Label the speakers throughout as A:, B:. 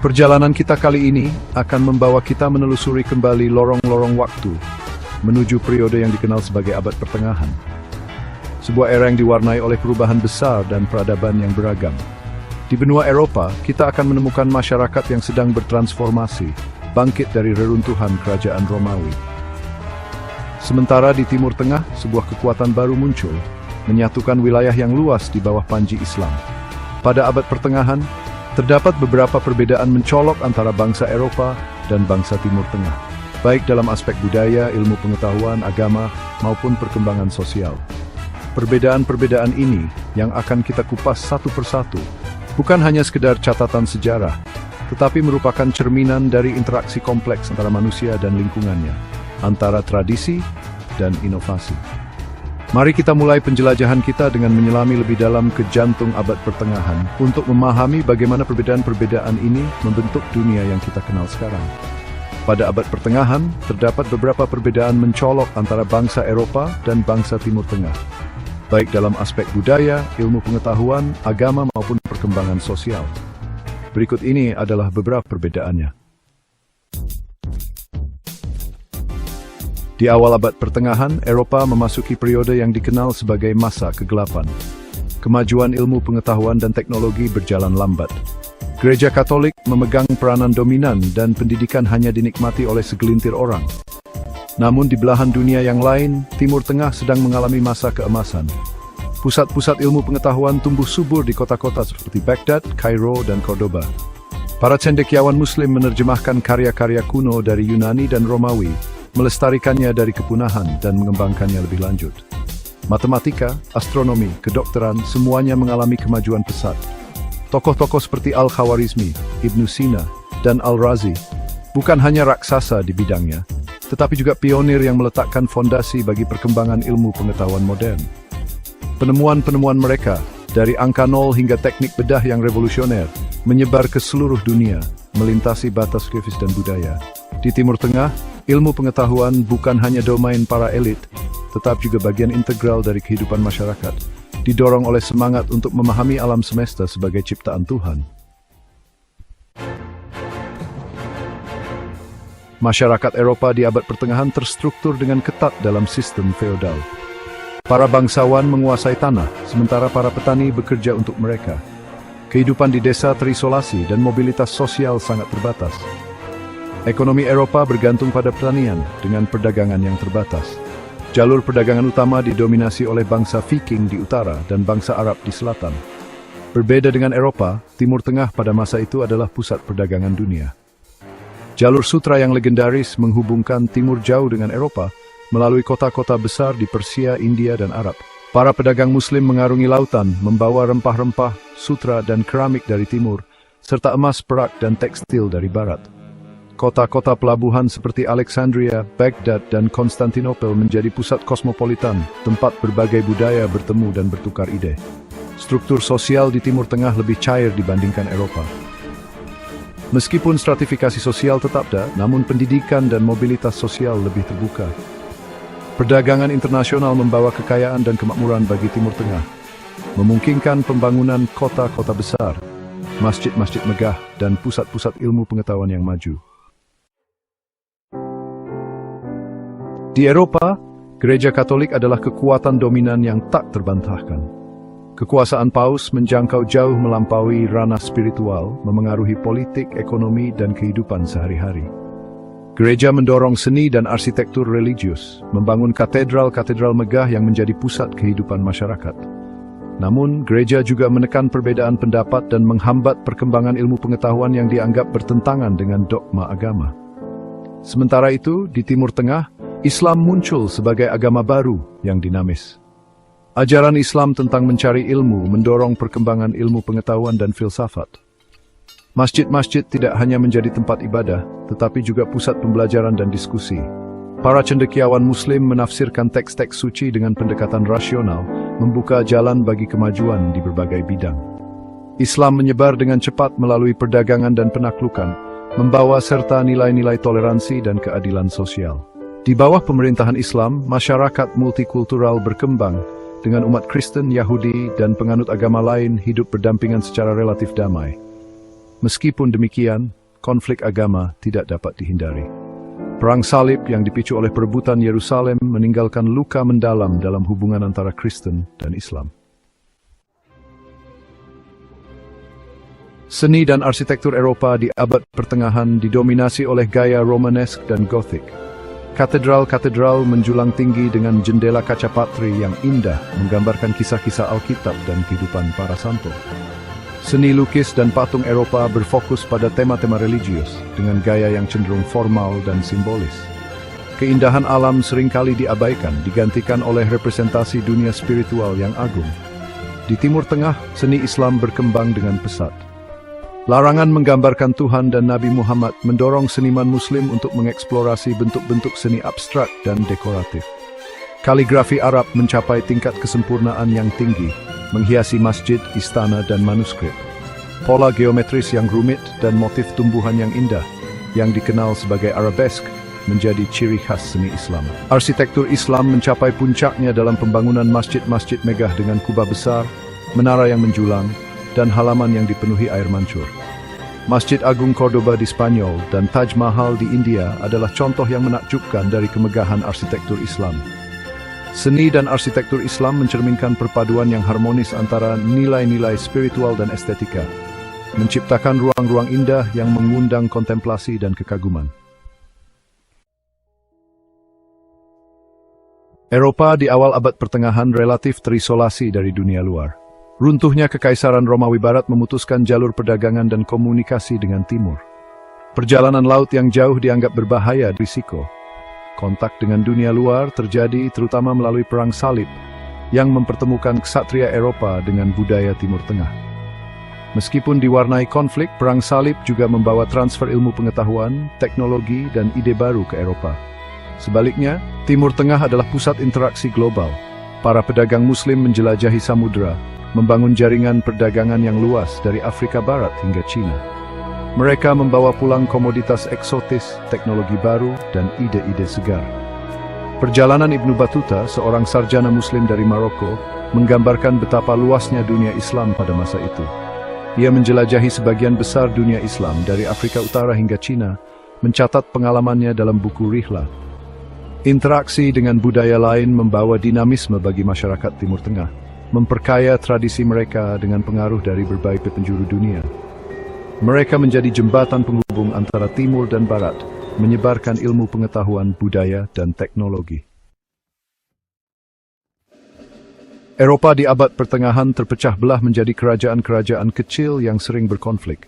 A: Perjalanan kita kali ini akan membawa kita menelusuri kembali lorong-lorong waktu menuju periode yang dikenal sebagai Abad Pertengahan. Sebuah era yang diwarnai oleh perubahan besar dan peradaban yang beragam. Di benua Eropa, kita akan menemukan masyarakat yang sedang bertransformasi, bangkit dari reruntuhan kerajaan Romawi. Sementara di Timur Tengah, sebuah kekuatan baru muncul, menyatukan wilayah yang luas di bawah panji Islam. Pada Abad Pertengahan, terdapat beberapa perbedaan mencolok antara bangsa Eropa dan bangsa Timur Tengah, baik dalam aspek budaya, ilmu pengetahuan, agama, maupun perkembangan sosial. Perbedaan-perbedaan ini yang akan kita kupas satu persatu, bukan hanya sekedar catatan sejarah, tetapi merupakan cerminan dari interaksi kompleks antara manusia dan lingkungannya, antara tradisi dan inovasi. Mari kita mulai penjelajahan kita dengan menyelami lebih dalam ke jantung Abad Pertengahan untuk memahami bagaimana perbedaan-perbedaan ini membentuk dunia yang kita kenal sekarang. Pada Abad Pertengahan, terdapat beberapa perbedaan mencolok antara bangsa Eropa dan bangsa Timur Tengah, baik dalam aspek budaya, ilmu pengetahuan, agama maupun perkembangan sosial. Berikut ini adalah beberapa perbedaannya. Di awal Abad Pertengahan, Eropa memasuki periode yang dikenal sebagai masa kegelapan. Kemajuan ilmu pengetahuan dan teknologi berjalan lambat. Gereja Katolik memegang peranan dominan dan pendidikan hanya dinikmati oleh segelintir orang. Namun di belahan dunia yang lain, Timur Tengah sedang mengalami masa keemasan. Pusat-pusat ilmu pengetahuan tumbuh subur di kota-kota seperti Baghdad, Kairo, dan Cordoba. Para cendekiawan Muslim menerjemahkan karya-karya kuno dari Yunani dan Romawi, melestarikannya dari kepunahan dan mengembangkannya lebih lanjut. Matematika, astronomi, kedokteran, semuanya mengalami kemajuan pesat. Tokoh-tokoh seperti Al-Khawarizmi, Ibnu Sina, dan Al-Razi bukan hanya raksasa di bidangnya, tetapi juga pionir yang meletakkan fondasi bagi perkembangan ilmu pengetahuan modern. Penemuan-penemuan mereka, dari angka nol hingga teknik bedah yang revolusioner, menyebar ke seluruh dunia, melintasi batas geografis dan budaya. Di Timur Tengah, ilmu pengetahuan bukan hanya domain para elit, tetapi juga bagian integral dari kehidupan masyarakat, didorong oleh semangat untuk memahami alam semesta sebagai ciptaan Tuhan. Masyarakat Eropa di Abad Pertengahan terstruktur dengan ketat dalam sistem feodal. Para bangsawan menguasai tanah, sementara para petani bekerja untuk mereka. Kehidupan di desa terisolasi dan mobilitas sosial sangat terbatas. Ekonomi Eropa bergantung pada pertanian dengan perdagangan yang terbatas. Jalur perdagangan utama didominasi oleh bangsa Viking di utara dan bangsa Arab di selatan. Berbeda dengan Eropa, Timur Tengah pada masa itu adalah pusat perdagangan dunia. Jalur sutra yang legendaris menghubungkan Timur Jauh dengan Eropa melalui kota-kota besar di Persia, India, dan Arab. Para pedagang Muslim mengarungi lautan, membawa rempah-rempah, sutra, dan keramik dari timur, serta emas, perak, dan tekstil dari barat. Kota-kota pelabuhan seperti Alexandria, Baghdad, dan Konstantinopel menjadi pusat kosmopolitan, tempat berbagai budaya bertemu dan bertukar ide. Struktur sosial di Timur Tengah lebih cair dibandingkan Eropa. Meskipun stratifikasi sosial tetap ada, namun pendidikan dan mobilitas sosial lebih terbuka. Perdagangan internasional membawa kekayaan dan kemakmuran bagi Timur Tengah, memungkinkan pembangunan kota-kota besar, masjid-masjid megah, dan pusat-pusat ilmu pengetahuan yang maju. Di Eropa, Gereja Katolik adalah kekuatan dominan yang tak terbantahkan. Kekuasaan Paus menjangkau jauh melampaui ranah spiritual, memengaruhi politik, ekonomi, dan kehidupan sehari-hari. Gereja mendorong seni dan arsitektur religius, membangun katedral-katedral megah yang menjadi pusat kehidupan masyarakat. Namun, gereja juga menekan perbedaan pendapat dan menghambat perkembangan ilmu pengetahuan yang dianggap bertentangan dengan dogma agama. Sementara itu, di Timur Tengah, Islam muncul sebagai agama baru yang dinamis. Ajaran Islam tentang mencari ilmu mendorong perkembangan ilmu pengetahuan dan filsafat. Masjid-masjid tidak hanya menjadi tempat ibadah, tetapi juga pusat pembelajaran dan diskusi. Para cendekiawan Muslim menafsirkan teks-teks suci dengan pendekatan rasional, membuka jalan bagi kemajuan di berbagai bidang. Islam menyebar dengan cepat melalui perdagangan dan penaklukan, membawa serta nilai-nilai toleransi dan keadilan sosial. Di bawah pemerintahan Islam, masyarakat multikultural berkembang, dengan umat Kristen, Yahudi, dan penganut agama lain hidup berdampingan secara relatif damai. Meskipun demikian, konflik agama tidak dapat dihindari. Perang salib yang dipicu oleh perebutan Yerusalem meninggalkan luka mendalam dalam hubungan antara Kristen dan Islam. Seni dan arsitektur Eropa di abad pertengahan didominasi oleh gaya Romanesque dan Gothic. Katedral-katedral menjulang tinggi dengan jendela kaca patri yang indah menggambarkan kisah-kisah Alkitab dan kehidupan para santo. Seni lukis dan patung Eropa berfokus pada tema-tema religius dengan gaya yang cenderung formal dan simbolis. Keindahan alam seringkali diabaikan, digantikan oleh representasi dunia spiritual yang agung. Di Timur Tengah, seni Islam berkembang dengan pesat. Larangan menggambarkan Tuhan dan Nabi Muhammad mendorong seniman Muslim untuk mengeksplorasi bentuk-bentuk seni abstrak dan dekoratif. Kaligrafi Arab mencapai tingkat kesempurnaan yang tinggi, menghiasi masjid, istana, dan manuskrip. Pola geometris yang rumit dan motif tumbuhan yang indah, yang dikenal sebagai arabesque, menjadi ciri khas seni Islam. Arsitektur Islam mencapai puncaknya dalam pembangunan masjid-masjid megah dengan kubah besar, menara yang menjulang, dan halaman yang dipenuhi air mancur. Masjid Agung Cordoba di Spanyol dan Taj Mahal di India adalah contoh yang menakjubkan dari kemegahan arsitektur Islam. Seni dan arsitektur Islam mencerminkan perpaduan yang harmonis antara nilai-nilai spiritual dan estetika, menciptakan ruang-ruang indah yang mengundang kontemplasi dan kekaguman. Eropa di awal abad pertengahan relatif terisolasi dari dunia luar. Runtuhnya Kekaisaran Romawi Barat memutuskan jalur perdagangan dan komunikasi dengan Timur. Perjalanan laut yang jauh dianggap berbahaya risiko. Kontak dengan dunia luar terjadi terutama melalui Perang Salib yang mempertemukan ksatria Eropa dengan budaya Timur Tengah. Meskipun diwarnai konflik, Perang Salib juga membawa transfer ilmu pengetahuan, teknologi, dan ide baru ke Eropa. Sebaliknya, Timur Tengah adalah pusat interaksi global. Para pedagang Muslim menjelajahi samudera, membangun jaringan perdagangan yang luas dari Afrika Barat hingga Cina. Mereka membawa pulang komoditas eksotis, teknologi baru, dan ide-ide segar. Perjalanan Ibnu Battuta, seorang sarjana Muslim dari Maroko, menggambarkan betapa luasnya dunia Islam pada masa itu. Ia menjelajahi sebagian besar dunia Islam dari Afrika Utara hingga Cina, mencatat pengalamannya dalam buku Rihlah. Interaksi dengan budaya lain membawa dinamisme bagi masyarakat Timur Tengah, memperkaya tradisi mereka dengan pengaruh dari berbagai penjuru dunia. Mereka menjadi jembatan penghubung antara Timur dan Barat, menyebarkan ilmu pengetahuan, budaya, dan teknologi. Eropa di abad pertengahan terpecah belah menjadi kerajaan-kerajaan kecil yang sering berkonflik.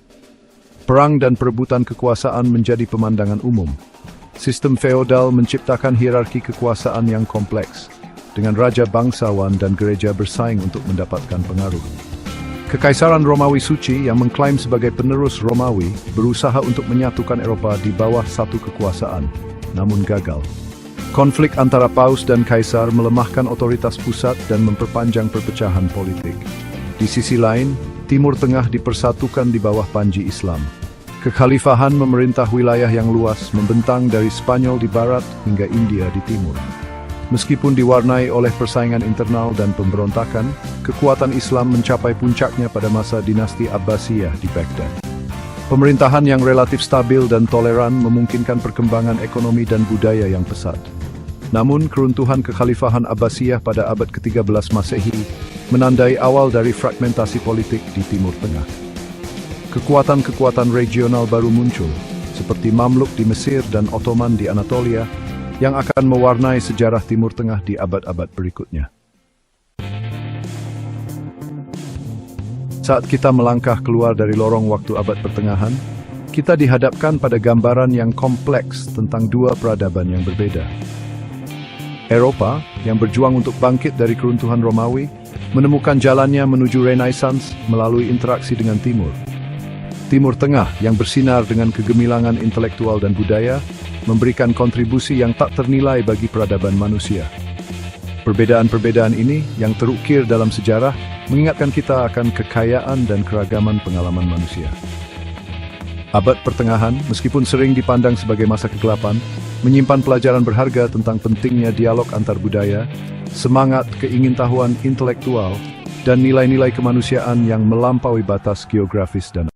A: Perang dan perebutan kekuasaan menjadi pemandangan umum. Sistem feodal menciptakan hierarki kekuasaan yang kompleks, dengan raja bangsawan dan gereja bersaing untuk mendapatkan pengaruh. Kekaisaran Romawi Suci yang mengklaim sebagai penerus Romawi berusaha untuk menyatukan Eropa di bawah satu kekuasaan, namun gagal. Konflik antara paus dan kaisar melemahkan otoritas pusat dan memperpanjang perpecahan politik. Di sisi lain, Timur Tengah dipersatukan di bawah panji Islam. Kekhalifahan memerintah wilayah yang luas, membentang dari Spanyol di barat hingga India di timur. Meskipun diwarnai oleh persaingan internal dan pemberontakan, kekuatan Islam mencapai puncaknya pada masa dinasti Abbasiyah di Baghdad. Pemerintahan yang relatif stabil dan toleran memungkinkan perkembangan ekonomi dan budaya yang pesat. Namun, keruntuhan kekhalifahan Abbasiyah pada abad ke-13 Masehi menandai awal dari fragmentasi politik di Timur Tengah. Kekuatan-kekuatan regional baru muncul, seperti Mamluk di Mesir dan Ottoman di Anatolia, yang akan mewarnai sejarah Timur Tengah di abad-abad berikutnya. Saat kita melangkah keluar dari lorong waktu abad pertengahan, kita dihadapkan pada gambaran yang kompleks tentang dua peradaban yang berbeda. Eropa, yang berjuang untuk bangkit dari keruntuhan Romawi, menemukan jalannya menuju Renaissance melalui interaksi dengan Timur. Timur Tengah, yang bersinar dengan kegemilangan intelektual dan budaya, memberikan kontribusi yang tak ternilai bagi peradaban manusia. Perbedaan-perbedaan ini yang terukir dalam sejarah mengingatkan kita akan kekayaan dan keragaman pengalaman manusia. Abad pertengahan, meskipun sering dipandang sebagai masa kegelapan, menyimpan pelajaran berharga tentang pentingnya dialog antar budaya, semangat keingintahuan intelektual, dan nilai-nilai kemanusiaan yang melampaui batas geografis dan